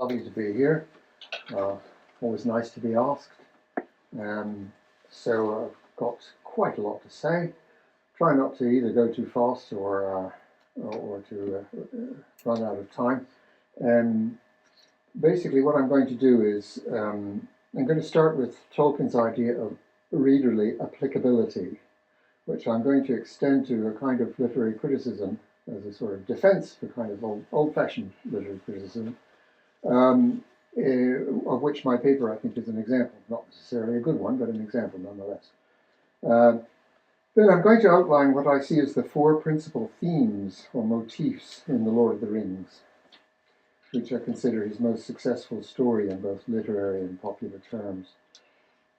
Lovely to be here. Always nice to be asked. So I've got quite a lot to say. Try not to either go too fast or to run out of time. Basically, what I'm going to do is I'm going to start with Tolkien's idea of readerly applicability, which I'm going to extend to a kind of literary criticism as a sort of defense for kind of old-fashioned literary criticism. Of which my paper, I think, is an example. Not necessarily a good one, but an example nonetheless. Then I'm going to outline what I see as the four principal themes or motifs in The Lord of the Rings, which I consider his most successful story in both literary and popular terms.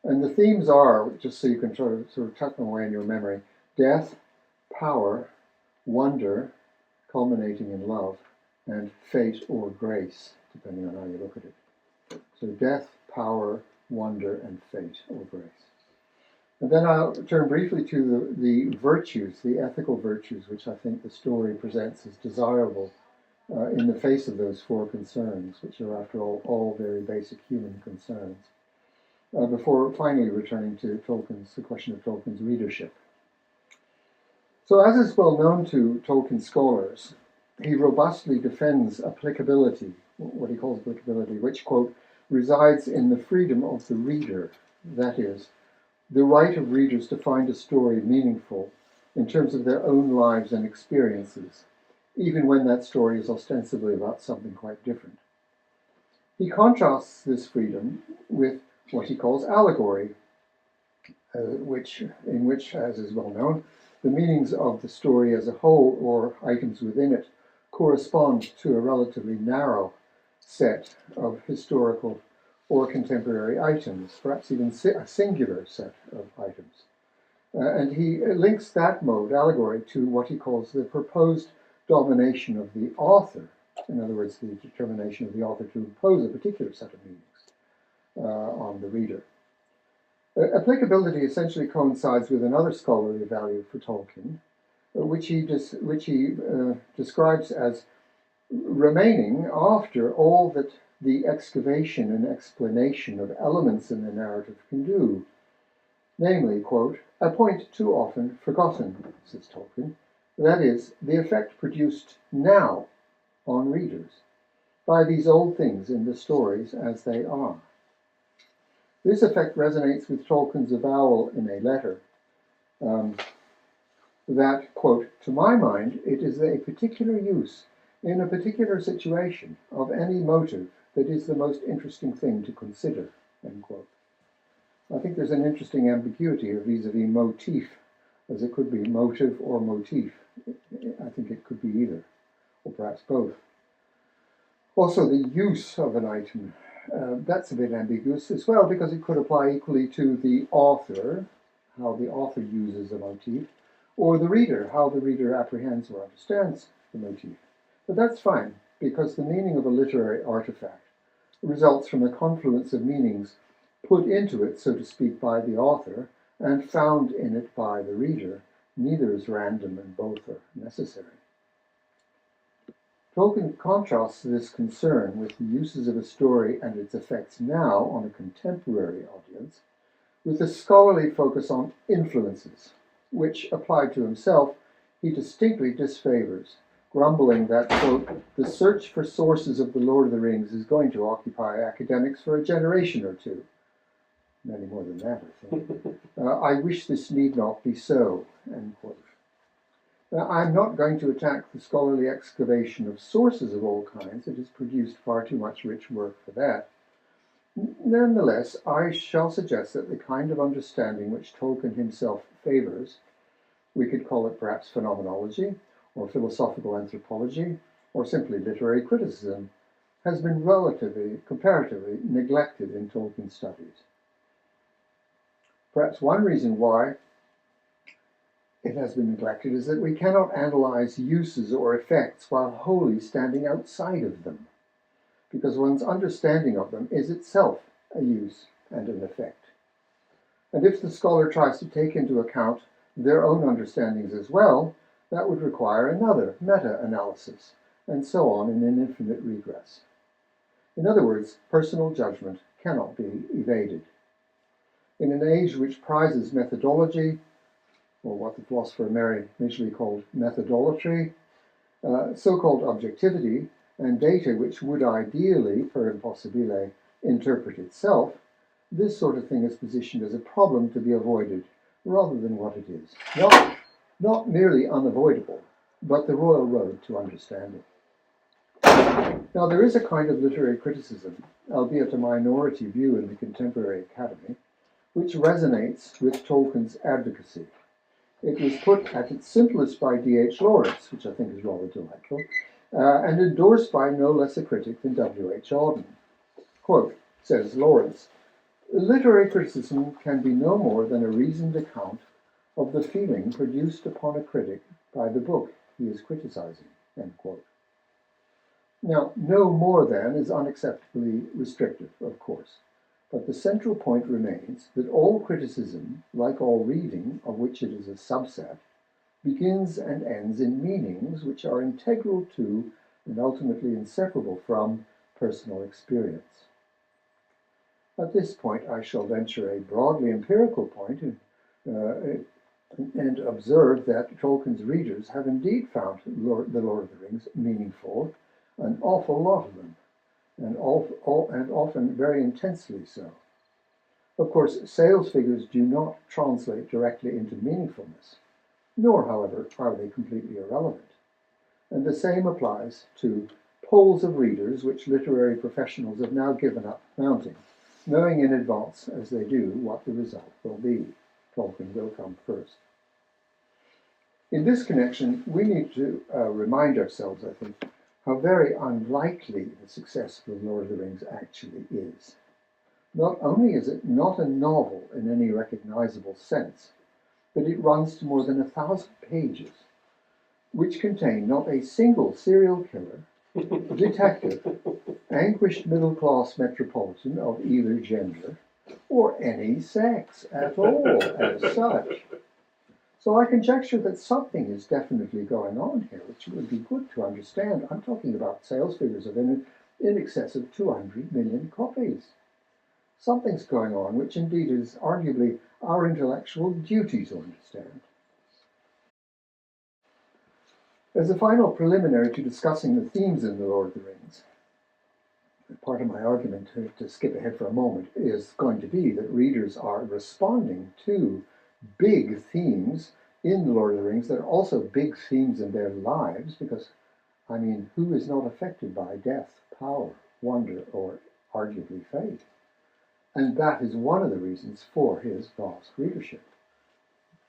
And the themes are, just so you can sort of tuck them away in your memory, death, power, wonder, culminating in love, and fate or grace, depending on how you look at it. So death, power, wonder, and fate or grace. And then I'll turn briefly to the virtues, the ethical virtues, which I think the story presents as desirable in the face of those four concerns, which are, after all very basic human concerns, before finally returning to the question of Tolkien's readership. So as is well known to Tolkien scholars, he robustly defends applicability, what he calls applicability, which, quote, resides in the freedom of the reader, that is, the right of readers to find a story meaningful in terms of their own lives and experiences, even when that story is ostensibly about something quite different. He contrasts this freedom with what he calls allegory, in which, as is well known, the meanings of the story as a whole or items within it correspond to a relatively narrow set of historical or contemporary items, perhaps even a singular set of items. And he links that mode, allegory, to what he calls the proposed domination of the author. In other words, the determination of the author to impose a particular set of meanings on the reader. Applicability essentially coincides with another scholarly value for Tolkien, which he describes as remaining after all that the excavation and explanation of elements in the narrative can do. Namely, quote, a point too often forgotten, says Tolkien, that is, the effect produced now on readers by these old things in the stories as they are. This effect resonates with Tolkien's avowal in a letter that, quote, to my mind, it is a particular use in a particular situation of any motive that is the most interesting thing to consider, end quote. I think there's an interesting ambiguity here vis-a-vis motif, as it could be motive or motif. I think it could be either, or perhaps both. Also, the use of an item, that's a bit ambiguous as well, because it could apply equally to the author, how the author uses a motif, or the reader, how the reader apprehends or understands the motif. But that's fine, because the meaning of a literary artifact results from a confluence of meanings put into it, so to speak, by the author and found in it by the reader. Neither is random and both are necessary. Tolkien contrasts this concern with the uses of a story and its effects now on a contemporary audience with a scholarly focus on influences, which, applied to himself, he distinctly disfavors, grumbling that, quote, the search for sources of The Lord of the Rings is going to occupy academics for a generation or two. Many more than that, I think. I wish this need not be so, end quote. Now, I'm not going to attack the scholarly excavation of sources of all kinds. It has produced far too much rich work for that. Nonetheless, I shall suggest that the kind of understanding which Tolkien himself favors, we could call it perhaps phenomenology, or philosophical anthropology, or simply literary criticism, has been comparatively neglected in Tolkien studies. Perhaps one reason why it has been neglected is that we cannot analyze uses or effects while wholly standing outside of them, because one's understanding of them is itself a use and an effect. And if the scholar tries to take into account their own understandings as well, that would require another meta-analysis, and so on in an infinite regress. In other words, personal judgment cannot be evaded. In an age which prizes methodology, or what the philosopher Mary initially called methodolatry, so-called objectivity, and data which would ideally, per impossibile, interpret itself, this sort of thing is positioned as a problem to be avoided rather than what it is. Not merely unavoidable, but the royal road to understanding. Now, there is a kind of literary criticism, albeit a minority view in the contemporary academy, which resonates with Tolkien's advocacy. It was put at its simplest by D.H. Lawrence, which I think is rather delightful, and endorsed by no less a critic than W.H. Auden. Quote, says Lawrence, literary criticism can be no more than a reasoned account of the feeling produced upon a critic by the book he is criticizing, end quote. Now, no more than is unacceptably restrictive, of course, but the central point remains that all criticism, like all reading, of which it is a subset, begins and ends in meanings which are integral to and ultimately inseparable from personal experience. At this point, I shall venture a broadly empirical point and observe that Tolkien's readers have indeed found the Lord of the Rings meaningful, an awful lot of them, and often very intensely so. Of course, sales figures do not translate directly into meaningfulness, nor, however, are they completely irrelevant. And the same applies to polls of readers which literary professionals have now given up mounting, knowing in advance, as they do, what the result will be. Tolkien will come first. In this connection, we need to remind ourselves, I think, how very unlikely the success of The Lord of the Rings actually is. Not only is it not a novel in any recognizable sense, but it runs to more than 1,000 pages, which contain not a single serial killer, detective, anguished middle-class metropolitan of either gender, or any sex at all as such. So I conjecture that something is definitely going on here, which would be good to understand. I'm talking about sales figures of in excess of 200 million copies. Something's going on, which indeed is arguably our intellectual duty to understand. As a final preliminary to discussing the themes in The Lord of the Rings, part of my argument, to skip ahead for a moment, is going to be that readers are responding to big themes in The Lord of the Rings that are also big themes in their lives, because, I mean, who is not affected by death, power, wonder, or arguably fate? And that is one of the reasons for his vast readership.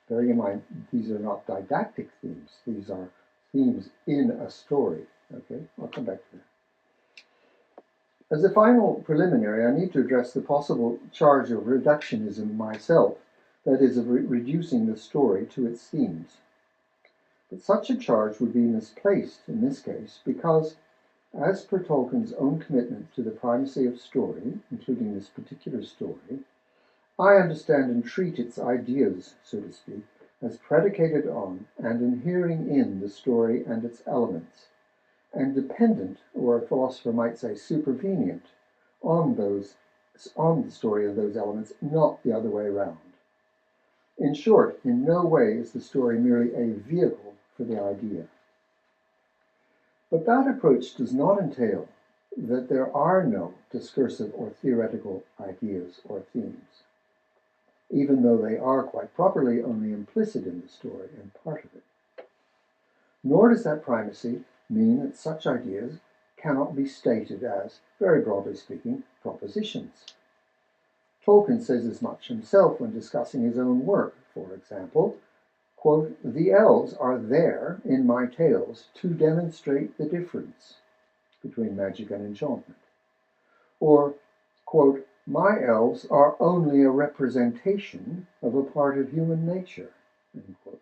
Bearing in mind, these are not didactic themes. These are themes in a story. Okay, I'll come back to that. As a final preliminary, I need to address the possible charge of reductionism myself, that is, of reducing the story to its themes. But such a charge would be misplaced in this case because, as per Tolkien's own commitment to the primacy of story, including this particular story, I understand and treat its ideas, so to speak, as predicated on and inhering in the story and its elements, and dependent, or a philosopher might say supervenient, on the story and those elements, not the other way around. In short, in no way is the story merely a vehicle for the idea. But that approach does not entail that there are no discursive or theoretical ideas or themes, even though they are quite properly only implicit in the story and part of it. Nor does that primacy mean that such ideas cannot be stated as, very broadly speaking, propositions. Tolkien says as much himself when discussing his own work. For example, quote, "The elves are there in my tales to demonstrate the difference between magic and enchantment." Or, quote, "My elves are only a representation of a part of human nature," end quote.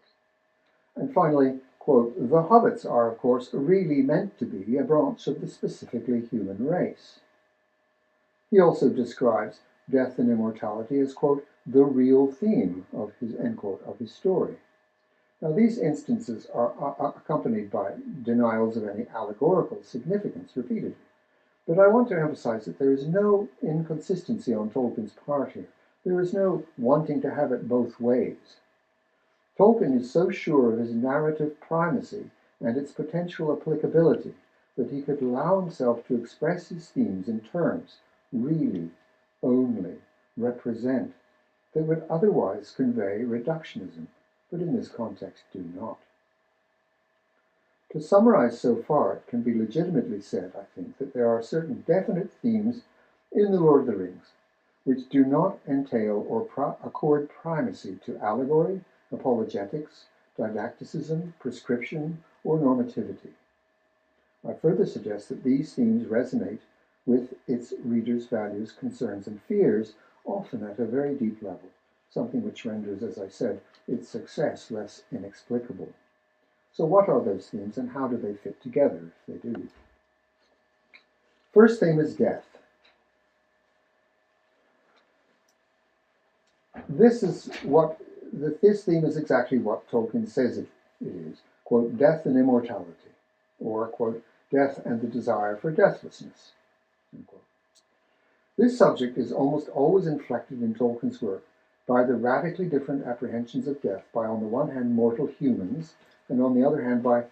And finally, quote, "The hobbits are, of course, really meant to be a branch of the specifically human race." He also describes death and immortality as, quote, "the real theme" of his, end quote, of his story. Now, these instances are accompanied by denials of any allegorical significance repeatedly, But I want to emphasize that there is no inconsistency on Tolkien's part here. There is no wanting to have it both ways. Tolkien is so sure of his narrative primacy and its potential applicability that he could allow himself to express his themes in terms really only represent that would otherwise convey reductionism, but in this context do not. To summarize so far, it can be legitimately said, I think, that there are certain definite themes in The Lord of the Rings which do not entail or accord primacy to allegory, apologetics, didacticism, prescription, or normativity. I further suggest that these themes resonate with its readers' values, concerns, and fears, often at a very deep level, something which renders, as I said, its success less inexplicable. So what are those themes and how do they fit together, if they do? First theme is death. This theme is exactly what Tolkien says it is, quote, death and immortality, or, quote, death and the desire for deathlessness, unquote. This subject is almost always inflected in Tolkien's work by the radically different apprehensions of death by, on the one hand, mortal humans, and on the other hand, by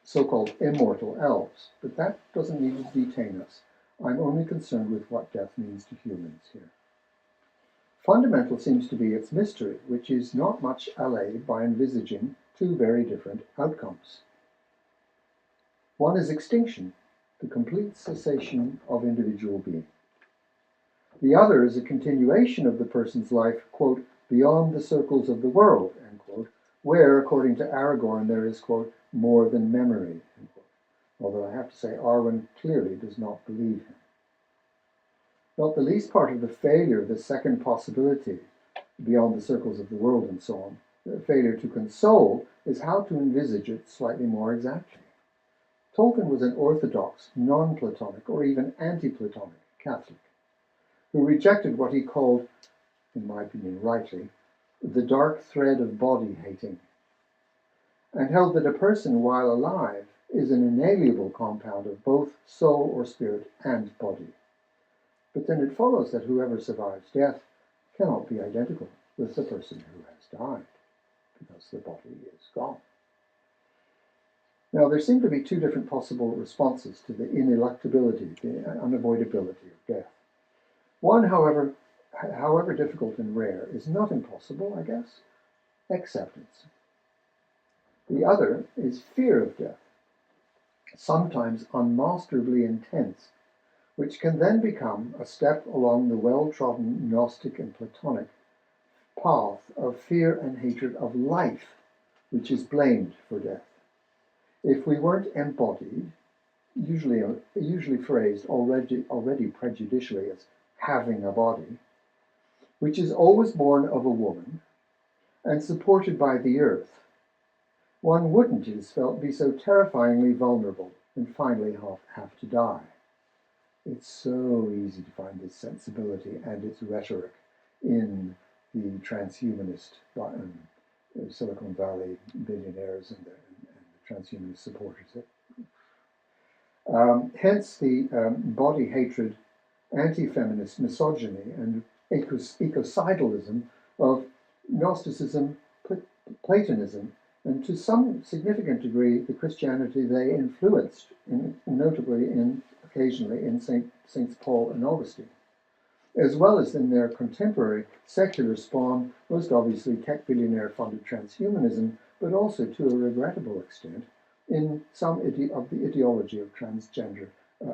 so-called immortal elves. But that doesn't need to detain us. I'm only concerned with what death means to humans here. Fundamental seems to be its mystery, which is not much allayed by envisaging two very different outcomes. One is extinction, the complete cessation of individual being. The other is a continuation of the person's life, quote, beyond the circles of the world, end quote, where, according to Aragorn, there is, quote, more than memory, end quote. Although I have to say Arwen clearly does not believe him. Not the least part of the failure of the second possibility, beyond the circles of the world and so on, the failure to console, is how to envisage it slightly more exactly. Tolkien was an orthodox, non-Platonic, or even anti-Platonic Catholic, who rejected what he called, in my opinion rightly, the dark thread of body hating, and held that a person, while alive, is an inalienable compound of both soul or spirit and body. But then it follows that whoever survives death cannot be identical with the person who has died, because the body is gone. Now, there seem to be two different possible responses to the ineluctability, the unavoidability of death. One, however difficult and rare, is not impossible, I guess, acceptance. The other is fear of death, sometimes unmasterably intense, which can then become a step along the well-trodden Gnostic and Platonic path of fear and hatred of life, which is blamed for death. If we weren't embodied, usually phrased already prejudicially as having a body, which is always born of a woman and supported by the earth, one wouldn't, it is felt, be so terrifyingly vulnerable and finally have to die. It's so easy to find this sensibility and its rhetoric in the transhumanist Silicon Valley billionaires and the transhumanist supporters. Hence the body hatred, anti-feminist misogyny, and ecocidalism of Gnosticism, Platonism, and to some significant degree the Christianity they influenced, notably occasionally in Saints Paul and Augustine, as well as in their contemporary secular spawn, most obviously tech billionaire-funded transhumanism, but also to a regrettable extent in some of the ideology of transgender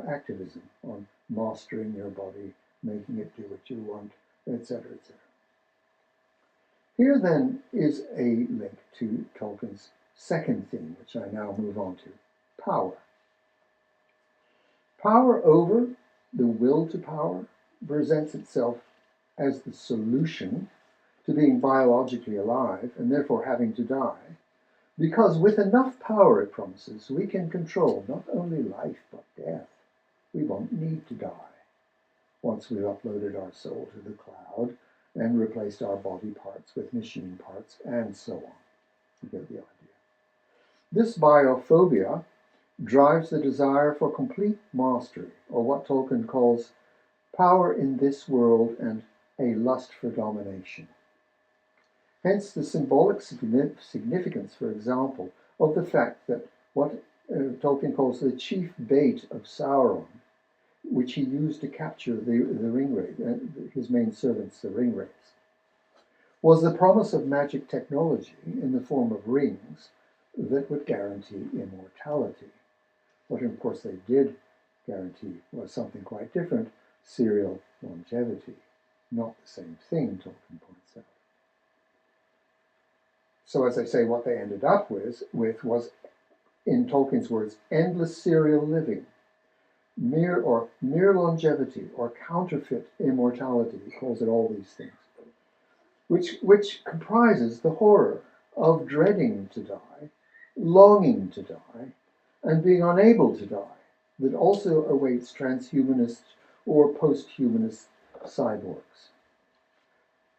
activism on mastering your body, making it do what you want, etc., etc. Here then is a link to Tolkien's second theme, which I now move on to, power. Power over, the will to power, presents itself as the solution to being biologically alive and therefore having to die, because with enough power, it promises, we can control not only life but death. We won't need to die once we've uploaded our soul to the cloud and replaced our body parts with machine parts, and so on. You get the idea. This biophobia drives the desire for complete mastery, or what Tolkien calls power in this world and a lust for domination. Hence the symbolic significance, for example, of the fact that what Tolkien calls the chief bait of Sauron, which he used to capture the ringwraith, his main servants, the ringwraiths, was the promise of magic technology in the form of rings that would guarantee immortality. What, of course, they did guarantee was something quite different, serial longevity. Not the same thing, Tolkien points out. So, as I say, what they ended up with was, in Tolkien's words, endless serial living, mere longevity, or counterfeit immortality. He calls it all these things, which comprises the horror of dreading to die, longing to die, and being unable to die, that also awaits transhumanist or post-humanist cyborgs.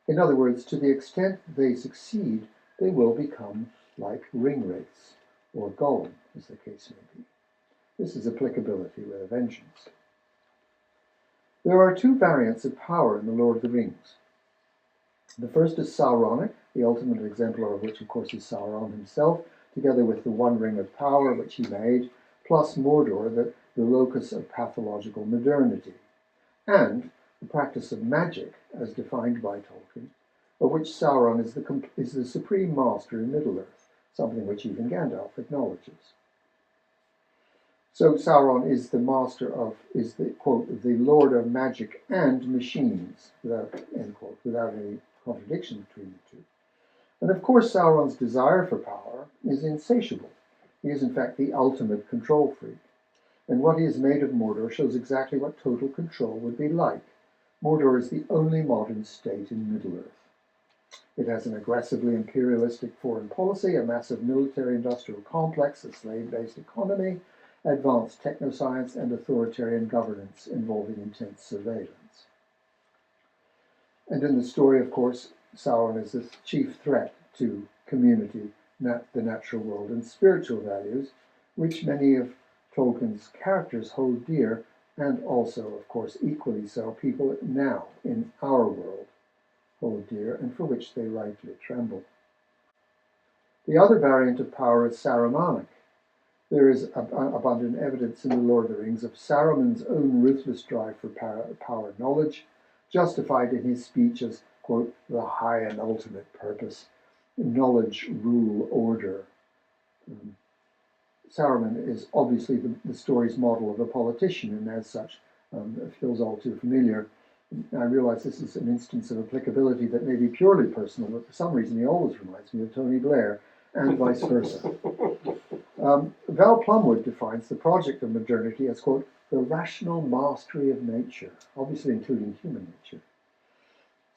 In other words, to the extent they succeed, they will become like ringwraiths, or Gollum, as the case may be. This is applicability with a vengeance. There are two variants of power in The Lord of the Rings. The first is Sauronic, the ultimate exemplar of which, of course, is Sauron himself, together with the One Ring of Power, which he made, plus Mordor, the locus of pathological modernity, and the practice of magic, as defined by Tolkien, of which Sauron is the supreme master in Middle-earth, something which even Gandalf acknowledges. So Sauron is the master of, is the, quote, the lord of magic and machines, without, end quote, without any contradiction between the two. And of course, Sauron's desire for power is insatiable. He is, in fact, the ultimate control freak. And what he has made of Mordor shows exactly what total control would be like. Mordor is the only modern state in Middle-earth. It has an aggressively imperialistic foreign policy, a massive military-industrial complex, a slave-based economy, advanced technoscience, and authoritarian governance involving intense surveillance. And in the story, of course, Sauron is the chief threat to community, the natural world, and spiritual values, which many of Tolkien's characters hold dear, and also, of course, equally so, people now in our world hold dear, and for which they rightly tremble. The other variant of power is Sarumanic. There is abundant evidence in The Lord of the Rings of Saruman's own ruthless drive for power knowledge, justified in his speech as, quote, the high and ultimate purpose, knowledge, rule, order. Saruman is obviously the story's model of a politician, and as such, feels all too familiar. I realize this is an instance of applicability that may be purely personal, but for some reason he always reminds me of Tony Blair, and vice versa. Val Plumwood defines the project of modernity as, quote, the rational mastery of nature, obviously including human nature.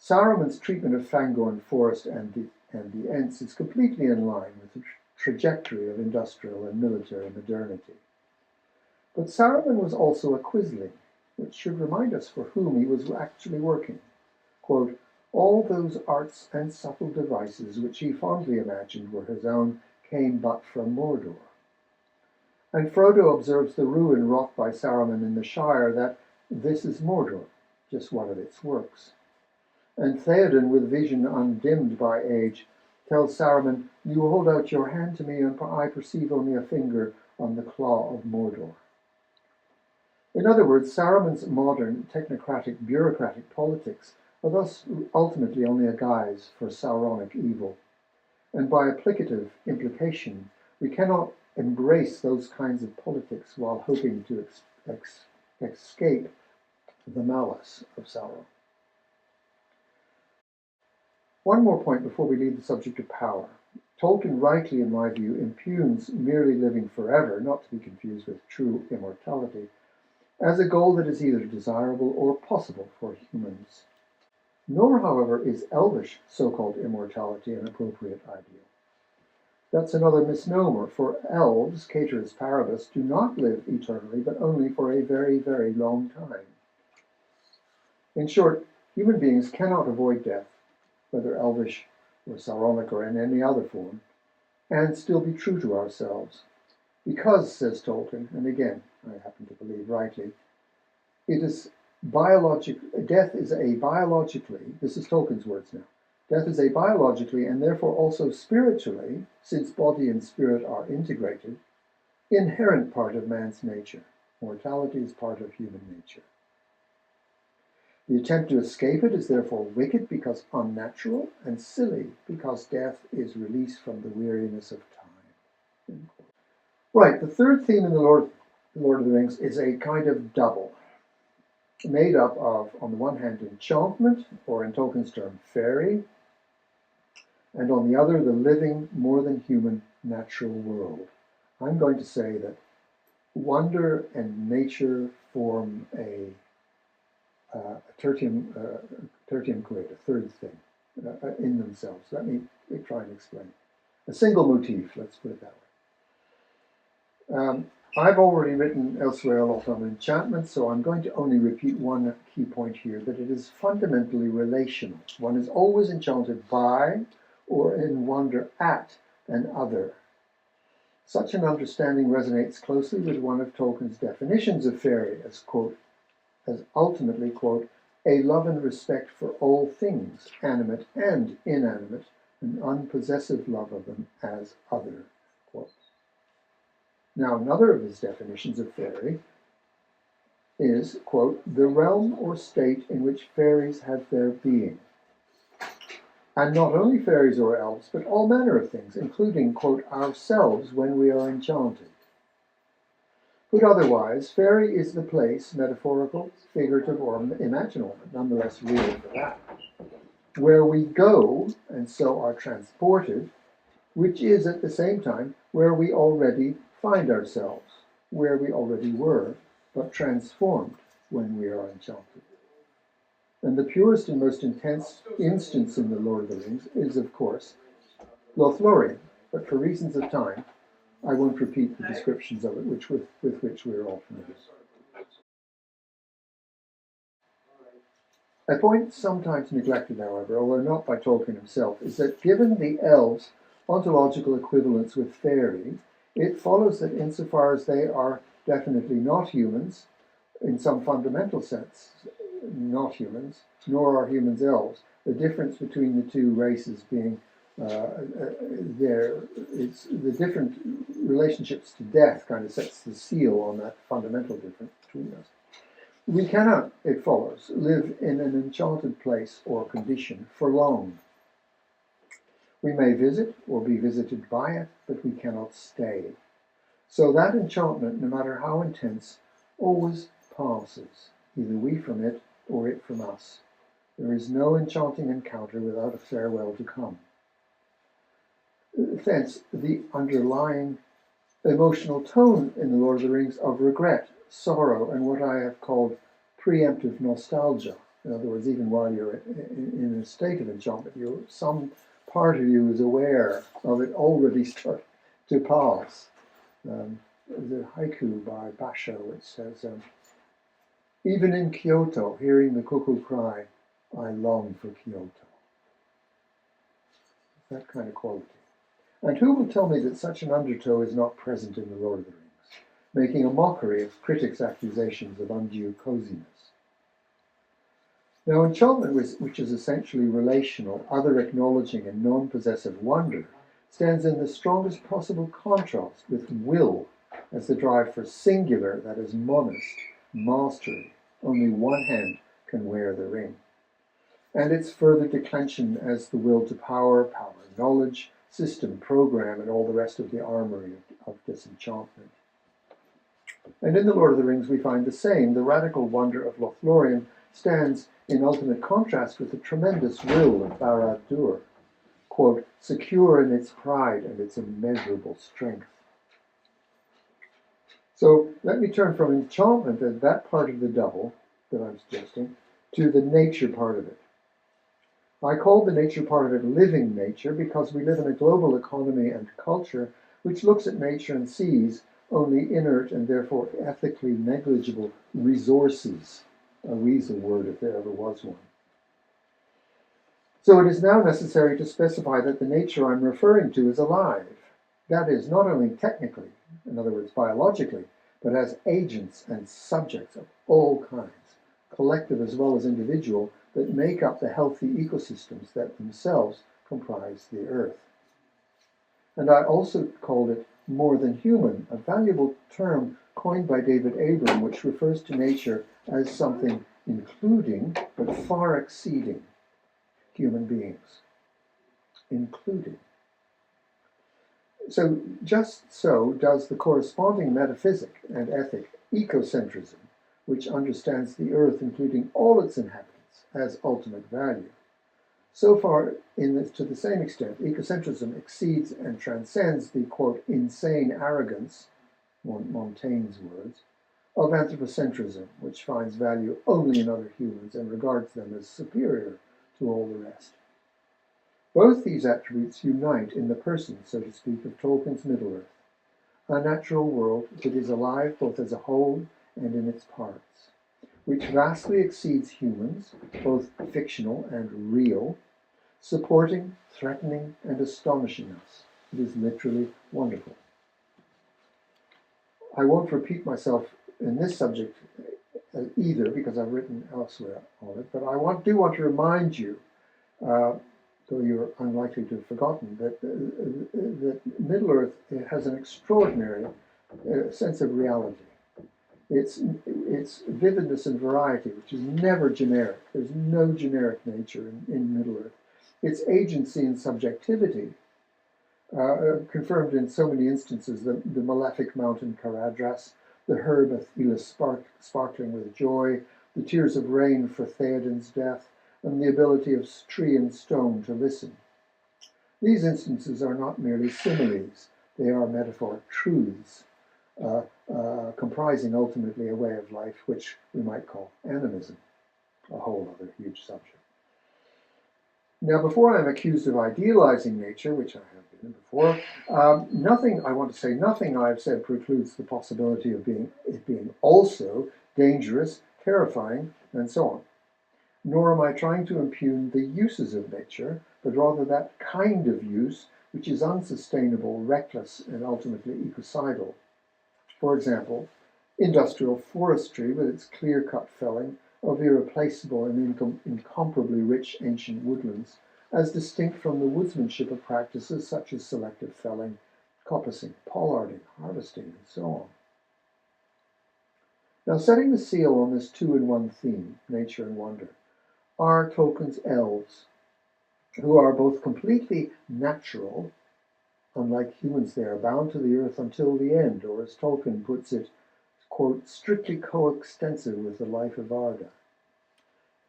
Saruman's treatment of Fangorn Forest and the Ents is completely in line with the trajectory of industrial and military modernity. But Saruman was also a quisling, which should remind us for whom he was actually working. Quote, all those arts and subtle devices which he fondly imagined were his own came but from Mordor. And Frodo observes the ruin wrought by Saruman in the Shire, that this is Mordor, just one of its works. And Theoden, with vision undimmed by age, tells Saruman, you hold out your hand to me, and I perceive only a finger on the claw of Mordor. In other words, Saruman's modern technocratic bureaucratic politics are thus ultimately only a guise for Sauronic evil. And by applicative implication, we cannot embrace those kinds of politics while hoping to escape the malice of Sauron. One more point before we leave the subject of power. Tolkien rightly, in my view, impugns merely living forever, not to be confused with true immortality, as a goal that is either desirable or possible for humans. Nor, however, is elvish so-called immortality an appropriate ideal. That's another misnomer, for elves, cateris paribus, do not live eternally, but only for a very, very long time. In short, human beings cannot avoid death, whether elvish or Sauronic or in any other form, and still be true to ourselves. Because, says Tolkien, and again, I happen to believe rightly, it is death is a biologically, this is Tolkien's words now, death is a biologically and therefore also spiritually, since body and spirit are integrated, inherent part of man's nature. Mortality is part of human nature. The attempt to escape it is therefore wicked because unnatural, and silly because death is release from the weariness of time. Right, the third theme in the Lord of the Rings is a kind of double, made up of, on the one hand, enchantment, or in Tolkien's term, fairy, and on the other, the living, more than human, natural world. I'm going to say that wonder and nature form a tertium quid, a third thing, in themselves. Let me try and explain. A single motif, let's put it that way. I've already written elsewhere a lot on enchantment, so I'm going to only repeat one key point here, that it is fundamentally relational. One is always enchanted by or in wonder at an other. Such an understanding resonates closely with one of Tolkien's definitions of fairy as, quote, as ultimately, quote, a love and respect for all things, animate and inanimate, an unpossessive love of them as other, quote. Now, another of his definitions of fairy is, quote, the realm or state in which fairies have their being. And not only fairies or elves, but all manner of things, including, quote, ourselves when we are enchanted. Put otherwise, fairy is the place, metaphorical, figurative, or imaginal, but nonetheless real for that, where we go and so are transported, which is at the same time where we already find ourselves, where we already were, but transformed when we are enchanted. And the purest and most intense instance in the Lord of the Rings is, of course, Lothlorien, but for reasons of time, I won't repeat the descriptions of it with which we are all familiar. A point sometimes neglected, however, although not by Tolkien himself, is that given the elves' ontological equivalence with fairy, it follows that insofar as they are definitely not humans, in some fundamental sense, not humans, nor are humans elves, the difference between the two races being it's the different relationships to death kind of sets the seal on that fundamental difference between us. We cannot, it follows, live in an enchanted place or condition for long. We may visit or be visited by it, but we cannot stay. So that enchantment, no matter how intense, always passes, either we from it or it from us. There is no enchanting encounter without a farewell to come. Thence, the underlying emotional tone in The Lord of the Rings of regret, sorrow, and what I have called preemptive nostalgia. In other words, even while you're in a state of enchantment, some part of you is aware of it already starting to pass. The haiku by Basho, it says, even in Kyoto, hearing the cuckoo cry, I long for Kyoto. That kind of quality. And who will tell me that such an undertow is not present in The Lord of the Rings, making a mockery of critics' accusations of undue coziness? Now, enchantment, which is essentially relational, other-acknowledging and non-possessive wonder, stands in the strongest possible contrast with will as the drive for singular, that is, monist, mastery. Only one hand can wear the ring. And its further declension as the will to power, knowledge, system, program, and all the rest of the armory of disenchantment. And in The Lord of the Rings we find the same. The radical wonder of Lothlorien stands in ultimate contrast with the tremendous will of Barad-dûr, quote, secure in its pride and its immeasurable strength. So let me turn from enchantment and that part of the double that I'm suggesting to the nature part of it. I call the nature part of it living nature because we live in a global economy and culture which looks at nature and sees only inert and therefore ethically negligible resources, a weasel word if there ever was one. So it is now necessary to specify that the nature I'm referring to is alive. That is, not only technically, in other words, biologically, but as agents and subjects of all kinds, collective as well as individual, that make up the healthy ecosystems that themselves comprise the earth. And I also called it more than human, a valuable term coined by David Abram, which refers to nature as something including but far exceeding human beings. Including. So just so does the corresponding metaphysic and ethic ecocentrism, which understands the earth, including all its inhabitants, as ultimate value. So far, to the same extent, ecocentrism exceeds and transcends the, quote, insane arrogance, Montaigne's words, of anthropocentrism, which finds value only in other humans and regards them as superior to all the rest. Both these attributes unite in the person, so to speak, of Tolkien's Middle-earth, a natural world that is alive both as a whole and in its parts, which vastly exceeds humans, both fictional and real, supporting, threatening, and astonishing us. It is literally wonderful. I won't repeat myself in this subject either, because I've written elsewhere on it, but I do want to remind you, though you're unlikely to have forgotten, that Middle-earth has an extraordinary sense of reality. Its vividness and variety, which is never generic. There's no generic nature in Middle-earth. Its agency and subjectivity, confirmed in so many instances, the malefic mountain Caradhras, the herb Athelas sparkling with joy, the tears of rain for Theoden's death, and the ability of tree and stone to listen. These instances are not merely similes, they are metaphoric truths, comprising ultimately a way of life which we might call animism, a whole other huge subject. Now, before I'm accused of idealizing nature, which I have been before, nothing I've said precludes the possibility of it being also dangerous, terrifying, and so on. Nor am I trying to impugn the uses of nature, but rather that kind of use which is unsustainable, reckless, and ultimately ecocidal. For example, industrial forestry with its clear-cut felling of irreplaceable and incomparably rich ancient woodlands, as distinct from the woodsmanship of practices such as selective felling, coppicing, pollarding, harvesting, and so on. Now, setting the seal on this two-in-one theme, nature and wonder, are Tolkien's elves, who are both completely natural. Unlike humans, they are bound to the earth until the end, or as Tolkien puts it, quote, strictly coextensive with the life of Arda.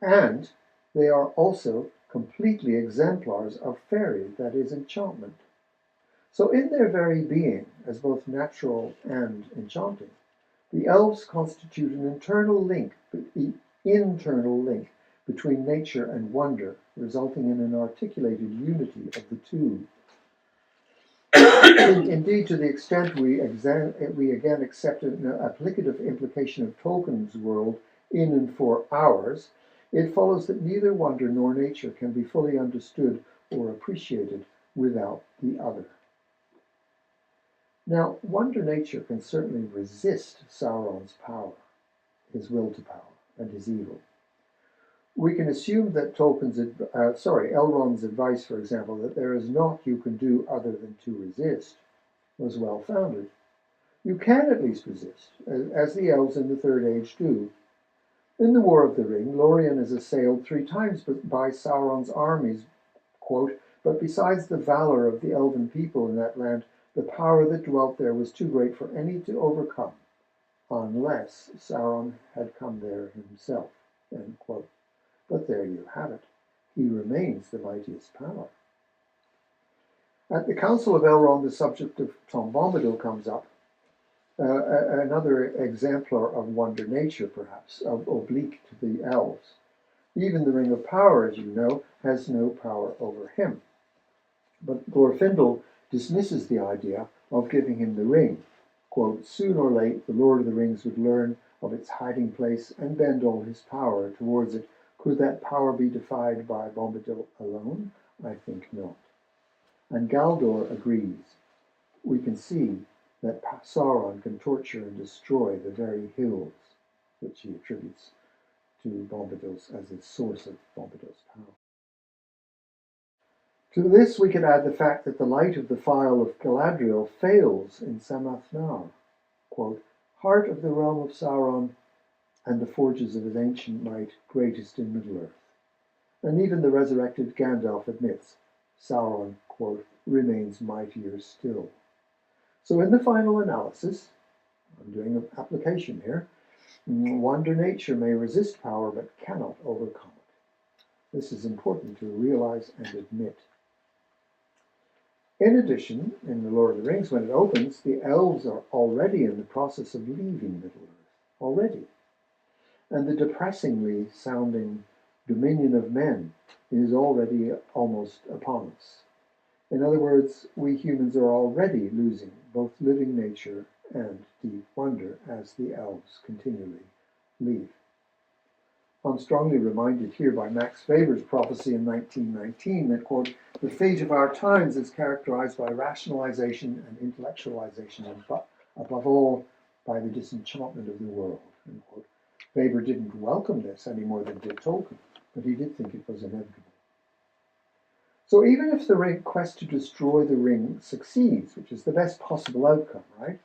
And they are also completely exemplars of fairy, that is, enchantment. So in their very being, as both natural and enchanting, the elves constitute an internal link between nature and wonder, resulting in an articulated unity of the two. Indeed, to the extent we again accept an applicative implication of Tolkien's world in and for ours, it follows that neither wonder nor nature can be fully understood or appreciated without the other. Now, wonder nature can certainly resist Sauron's power, his will to power, and his evil. We can assume that Elrond's advice, for example, that there is naught you can do other than to resist, was well-founded. You can at least resist, as the elves in the Third Age do. In the War of the Ring, Lorien is assailed 3 times by Sauron's armies, quote, but besides the valor of the elven people in that land, the power that dwelt there was too great for any to overcome, unless Sauron had come there himself, end quote. But there you have it. He remains the mightiest power. At the Council of Elrond, the subject of Tom Bombadil comes up, another exemplar of wonder nature, perhaps, oblique to the elves. Even the Ring of Power, as you know, has no power over him. But Glorfindel dismisses the idea of giving him the ring. Quote, soon or late, the Lord of the Rings would learn of its hiding place and bend all his power towards it. Could that power be defied by Bombadil alone? I think not. And Galdor agrees. We can see that Sauron can torture and destroy the very hills which he attributes to Bombadil's as the source of Bombadil's power. To this we can add the fact that the light of the phial of Galadriel fails in Samath Nar, quote, heart of the realm of Sauron and the forges of his ancient might, greatest in Middle-earth. And even the resurrected Gandalf admits Sauron, quote, remains mightier still. So in the final analysis, I'm doing an application here, wander nature may resist power but cannot overcome it. This is important to realize and admit. In addition, in The Lord of the Rings, when it opens, the elves are already in the process of leaving Middle-earth, already. And the depressingly sounding dominion of men is already almost upon us. In other words, we humans are already losing both living nature and deep wonder as the elves continually leave. I'm strongly reminded here by Max Weber's prophecy in 1919 that, quote, the fate of our times is characterized by rationalization and intellectualization, and above all, by the disenchantment of the world, end quote. Weber didn't welcome this any more than did Tolkien, but he did think it was inevitable. So even if the quest to destroy the ring succeeds, which is the best possible outcome, right?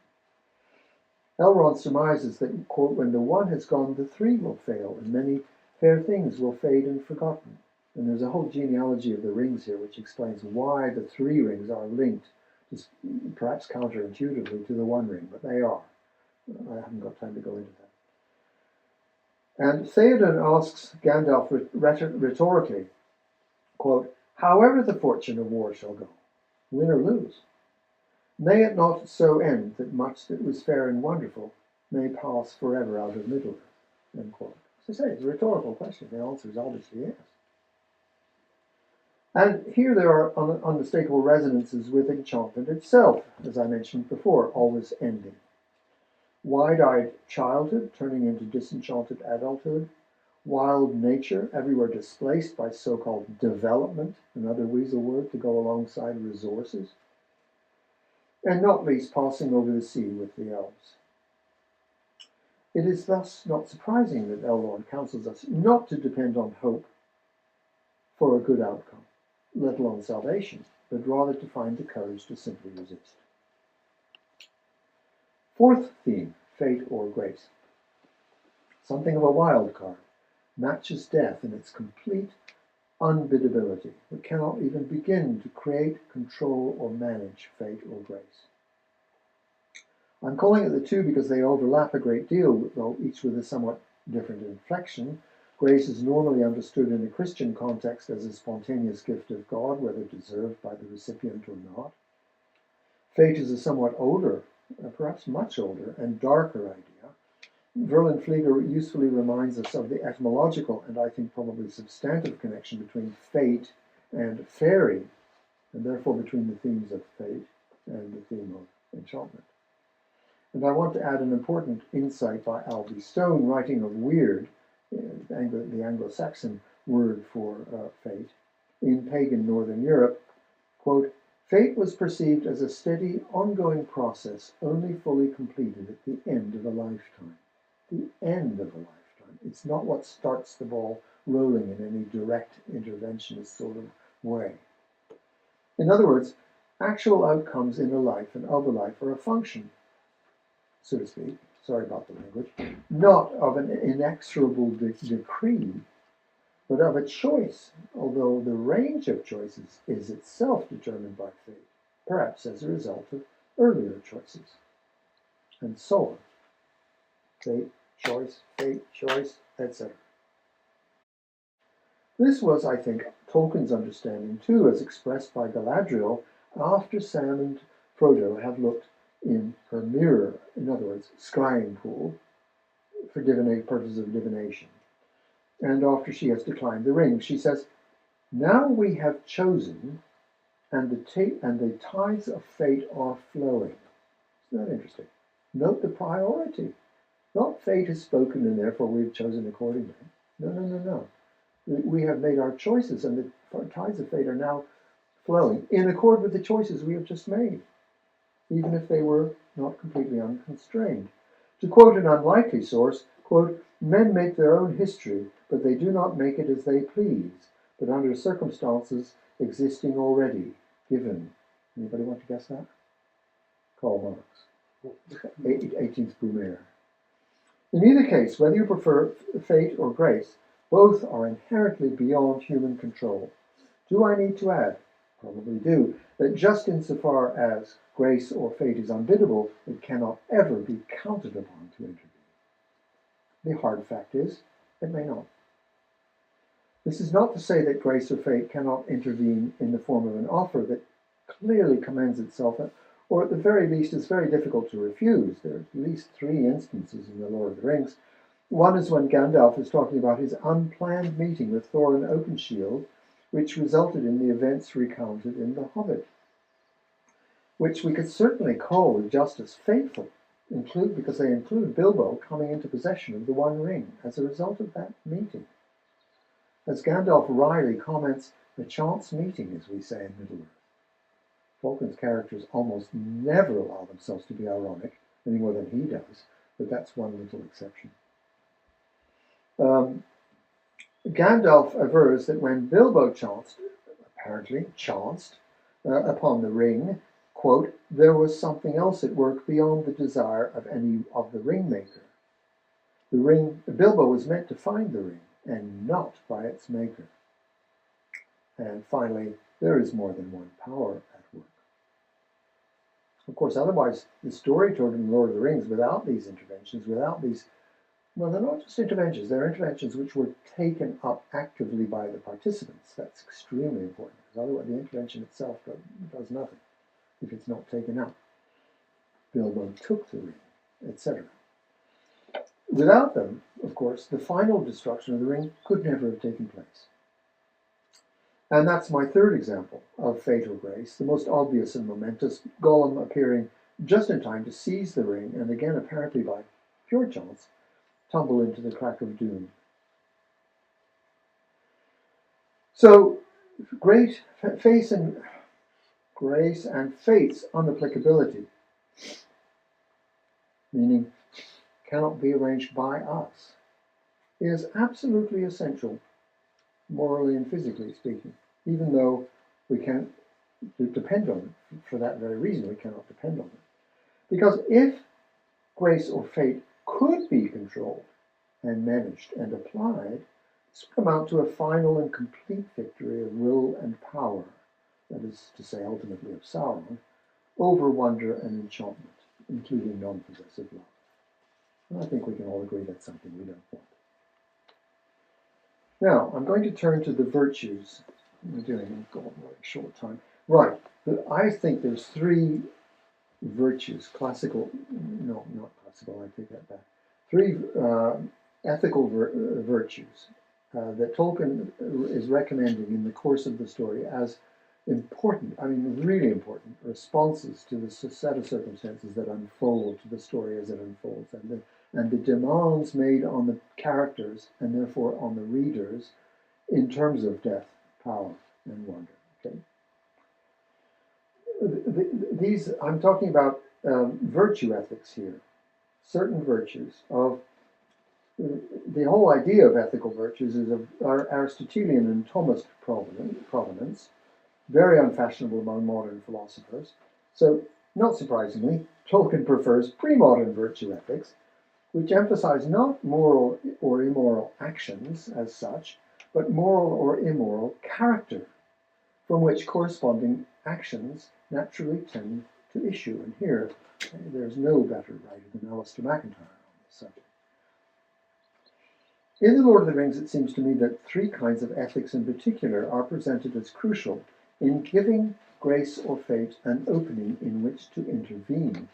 Elrond surmises that, quote, when the one has gone, the three will fail, and many fair things will fade and forgotten. And there's a whole genealogy of the rings here, which explains why the three rings are linked, just perhaps counterintuitively, to the one ring, but they are. I haven't got time to go into that. And Theoden asks Gandalf rhetorically, quote, however the fortune of war shall go, win or lose, may it not so end that much that was fair and wonderful may pass forever out of Middle-earth, end quote. As I say, it's a rhetorical question. The answer is obviously yes. And here there are unmistakable resonances with enchantment itself, as I mentioned before, always ending. Wide-eyed childhood turning into disenchanted adulthood, wild nature everywhere displaced by so-called development, another weasel word to go alongside resources, and not least passing over the sea with the elves. It is thus not surprising that Elrond counsels us not to depend on hope for a good outcome, let alone salvation, but rather to find the courage to simply resist. Fourth theme, fate or grace. Something of a wild card, matches death in its complete unbiddability. We cannot even begin to create, control, or manage fate or grace. I'm calling it the two because they overlap a great deal, though each with a somewhat different inflection. Grace is normally understood in a Christian context as a spontaneous gift of God, whether deserved by the recipient or not. Fate is a somewhat older, perhaps much older, and darker idea. Verlin Flieger usefully reminds us of the etymological and I think probably substantive connection between fate and fairy, and therefore between the themes of fate and the theme of enchantment. And I want to add an important insight by Alby Stone, writing of weird, the Anglo-Saxon word for fate, in pagan Northern Europe, quote, fate was perceived as a steady, ongoing process only fully completed at the end of a lifetime. The end of a lifetime. It's not what starts the ball rolling in any direct interventionist sort of way. In other words, actual outcomes in a life and of a life are a function, so to speak, sorry about the language, not of an inexorable decree, but of a choice, although the range of choices is itself determined by fate, perhaps as a result of earlier choices, and so on. Fate, choice, etc. This was, I think, Tolkien's understanding too, as expressed by Galadriel after Sam and Frodo have looked in her mirror, in other words, scrying pool, for purposes of divination. And after she has declined the ring, she says, now we have chosen, and the tides of fate are flowing. Isn't that interesting? Note the priority. Not fate has spoken and therefore we've chosen accordingly. No. We have made our choices and the tides of fate are now flowing in accord with the choices we have just made, even if they were not completely unconstrained. To quote an unlikely source, quote, "Men make their own history, but they do not make it as they please, but under circumstances existing already, given." Anybody want to guess that? Karl Marx, 18th Brumaire. In either case, whether you prefer fate or grace, both are inherently beyond human control. Do I need to add? Probably do, that just insofar as grace or fate is unbiddable, it cannot ever be counted upon to intervene. The hard fact is, it may not. This is not to say that grace or fate cannot intervene in the form of an offer that clearly commends itself, or at the very least is very difficult to refuse. There are at least 3 instances in The Lord of the Rings. One is when Gandalf is talking about his unplanned meeting with Thorin Oakenshield, which resulted in the events recounted in The Hobbit, which we could certainly call with justice fateful, because they include Bilbo coming into possession of the One Ring as a result of that meeting. As Gandalf wryly comments, a chance meeting, as we say in Middle-earth. Tolkien's characters almost never allow themselves to be ironic, any more than he does, but that's one little exception. Gandalf avers that when Bilbo apparently chanced upon the ring, quote, "there was something else at work beyond the desire of any of the ringmaker. Bilbo was meant to find the ring, and not by its maker." And finally, there is more than one power at work. Of course, otherwise, the story told in The Lord of the Rings, without these interventions, well, they're not just interventions, they're interventions which were taken up actively by the participants. That's extremely important, because otherwise the intervention itself does nothing if it's not taken up. Bilbo took the ring, etc. Without them, of course, the final destruction of the ring could never have taken place. And that's my third example of fate or grace, the most obvious and momentous, Gollum appearing just in time to seize the ring, and again apparently by pure chance, tumble into the crack of doom. So, grace and fate's unapplicability, meaning cannot be arranged by us, is absolutely essential, morally and physically speaking, even though we can't depend on it. For that very reason, we cannot depend on it. Because if grace or fate could be controlled and managed and applied, this would amount to a final and complete victory of will and power, that is to say, ultimately of Sauron, over wonder and enchantment, including non-possessive love. And I think we can all agree that's something we don't want. Now, I'm going to turn to the virtues. We're doing a short time. Right, I think there's 3 virtues, not classical, I take that back. 3 ethical virtues that Tolkien is recommending in the course of the story as important, really important, responses to the set of circumstances that unfold to the story as it unfolds, and the demands made on the characters, and therefore on the readers, in terms of death, power, and wonder. Okay? I'm talking about virtue ethics here, certain virtues of the whole idea of ethical virtues is of Aristotelian and Thomist provenance, very unfashionable among modern philosophers. So, not surprisingly, Tolkien prefers pre-modern virtue ethics, which emphasize not moral or immoral actions as such, but moral or immoral character, from which corresponding actions naturally tend to issue. And here, there's no better writer than Alistair MacIntyre on this subject. In The Lord of the Rings, it seems to me that 3 kinds of ethics in particular are presented as crucial in giving grace or fate an opening in which to intervene.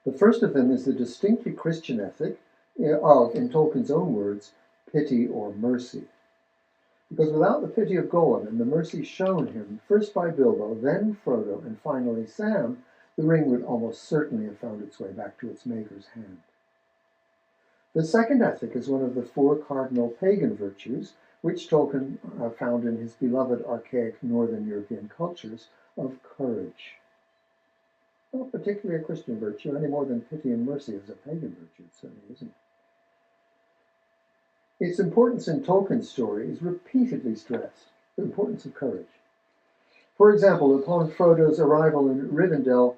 The first of them is the distinctly Christian ethic of, in Tolkien's own words, pity or mercy. Because without the pity of Gollum and the mercy shown him, first by Bilbo, then Frodo, and finally Sam, the ring would almost certainly have found its way back to its maker's hand. The second ethic is one of the 4 cardinal pagan virtues, which Tolkien found in his beloved archaic Northern European cultures, of courage. Not particularly a Christian virtue, any more than pity and mercy is a pagan virtue. It certainly isn't. Its importance in Tolkien's story is repeatedly stressed, the importance of courage. For example, upon Frodo's arrival in Rivendell,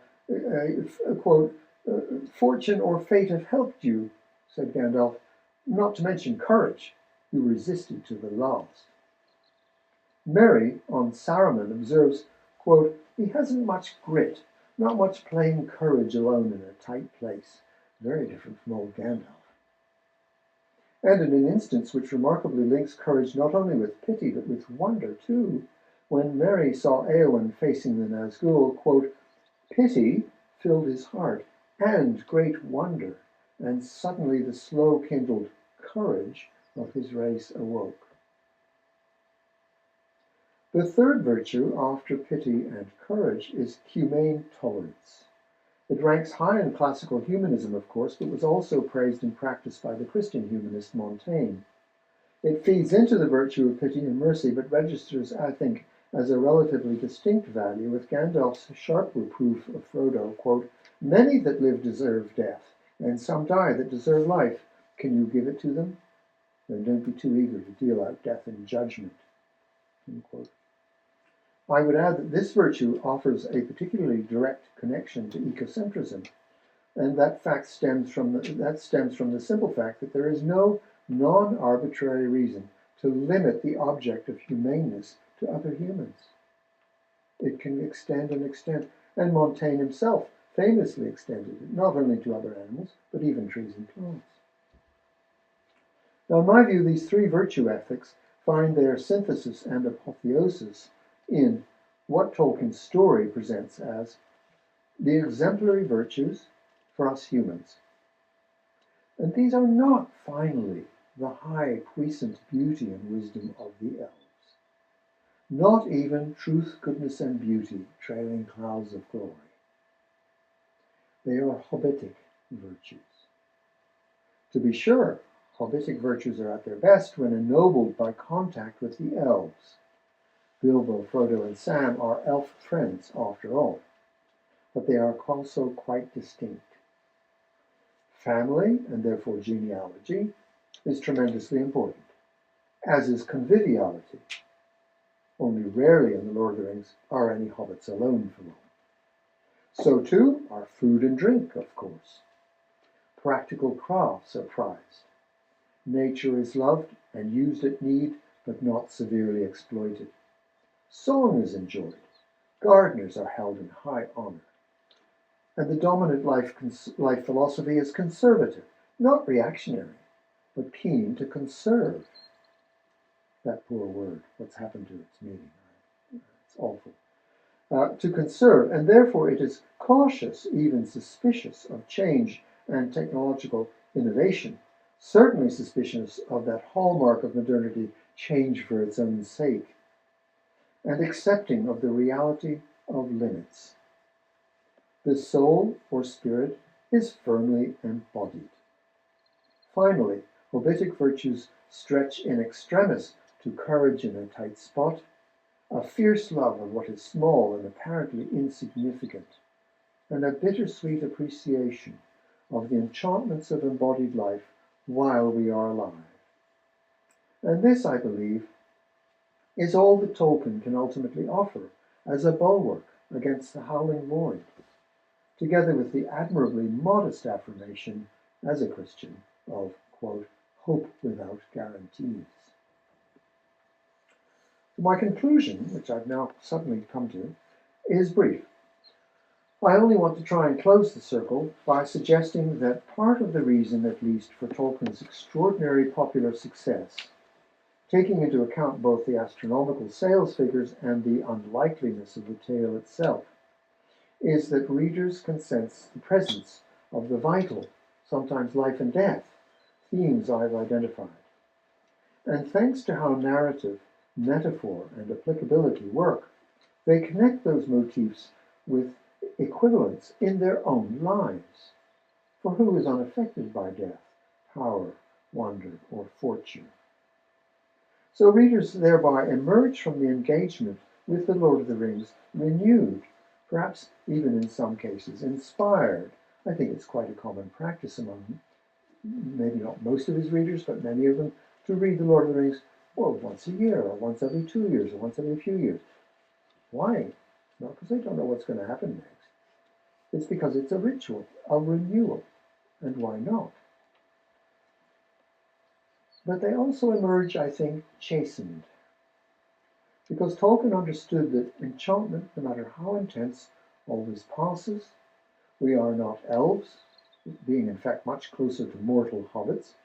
quote, fortune or fate have helped you, said Gandalf, not to mention courage. You resisted to the last. Merry, on Saruman, observes, quote, he hasn't much grit, not much plain courage alone in a tight place. Very different from old Gandalf. And in an instance which remarkably links courage not only with pity, but with wonder too, when Merry saw Éowyn facing the Nazgul, quote, pity filled his heart, and great wonder, and suddenly the slow-kindled courage of his race awoke. The third virtue, after pity and courage, is humane tolerance. It ranks high in classical humanism, of course, but was also praised and practiced by the Christian humanist Montaigne. It feeds into the virtue of pity and mercy, but registers, I think, as a relatively distinct value, with Gandalf's sharp reproof of Frodo, quote, many that live deserve death, and some die that deserve life. Can you give it to them? Then don't be too eager to deal out death in judgment. Unquote. I would add that this virtue offers a particularly direct connection to ecocentrism, and that stems from the simple fact that there is no non-arbitrary reason to limit the object of humaneness to other humans. It can extend and extend, and Montaigne himself famously extended it, not only to other animals, but even trees and plants. Now, in my view, these three virtue ethics find their synthesis and apotheosis in what Tolkien's story presents as the exemplary virtues for us humans. And these are not, finally, the high, puissant beauty and wisdom of the elves. Not even truth, goodness, and beauty, trailing clouds of glory. They are hobbitic virtues. To be sure, hobbitic virtues are at their best when ennobled by contact with the elves. Bilbo, Frodo, and Sam are elf friends, after all, but they are also quite distinct. Family, and therefore genealogy, is tremendously important, as is conviviality. Only rarely in The Lord of the Rings are any hobbits alone for long. So too are food and drink, of course. Practical crafts are prized. Nature is loved and used at need, but not severely exploited. Song is enjoyed. Gardeners are held in high honor. And the dominant life philosophy is conservative, not reactionary, but keen to conserve. That poor word, what's happened to its meaning? It's awful. To conserve, and therefore it is cautious, even suspicious of change and technological innovation, certainly suspicious of that hallmark of modernity, change for its own sake, and accepting of the reality of limits. The soul or spirit is firmly embodied. Finally, hobbitic virtues stretch in extremis to courage in a tight spot, a fierce love of what is small and apparently insignificant, and a bittersweet appreciation of the enchantments of embodied life while we are alive. And this, I believe, is all that Tolkien can ultimately offer as a bulwark against the howling void, together with the admirably modest affirmation as a Christian of, quote, hope without guarantees. My conclusion, which I've now suddenly come to, is brief. I only want to try and close the circle by suggesting that part of the reason, at least, for Tolkien's extraordinary popular success, taking into account both the astronomical sales figures and the unlikeliness of the tale itself, is that readers can sense the presence of the vital, sometimes life and death, themes I've identified. And thanks to how narrative, metaphor, and applicability work, they connect those motifs with equivalents in their own lives. For who is unaffected by death, power, wonder, or fortune? So readers thereby emerge from the engagement with The Lord of the Rings renewed, perhaps even in some cases inspired. I think it's quite a common practice among maybe not most of his readers, but many of them, to read The Lord of the Rings, well, once a year, or once every 2 years, or once every few years. Why? Not because they don't know what's going to happen next. It's because it's a ritual, a renewal. And why not? But they also emerge, I think, chastened. Because Tolkien understood that enchantment, no matter how intense, always passes. We are not elves, being in fact much closer to mortal hobbits,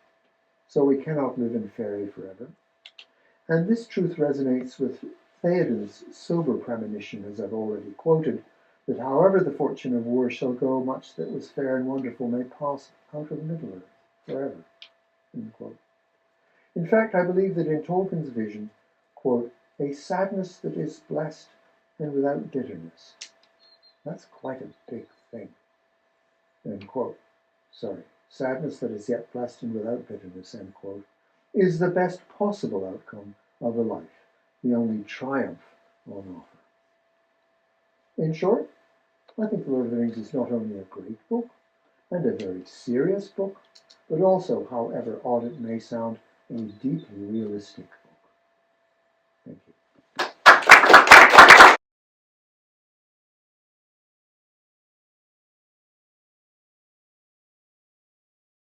so we cannot live in fairy forever. And this truth resonates with Theoden's sober premonition, as I've already quoted, that however the fortune of war shall go, much that was fair and wonderful may pass out of Middle-earth forever. End quote. In fact, I believe that in Tolkien's vision, quote, a sadness that is blessed and without bitterness. That's quite a big thing. End quote. Sorry. Sadness that is yet blessed and without bitterness, end quote, is the best possible outcome of a life, the only triumph on offer. In short, I think The Lord of the Rings is not only a great book, and a very serious book, but also, however odd it may sound, a deeply realistic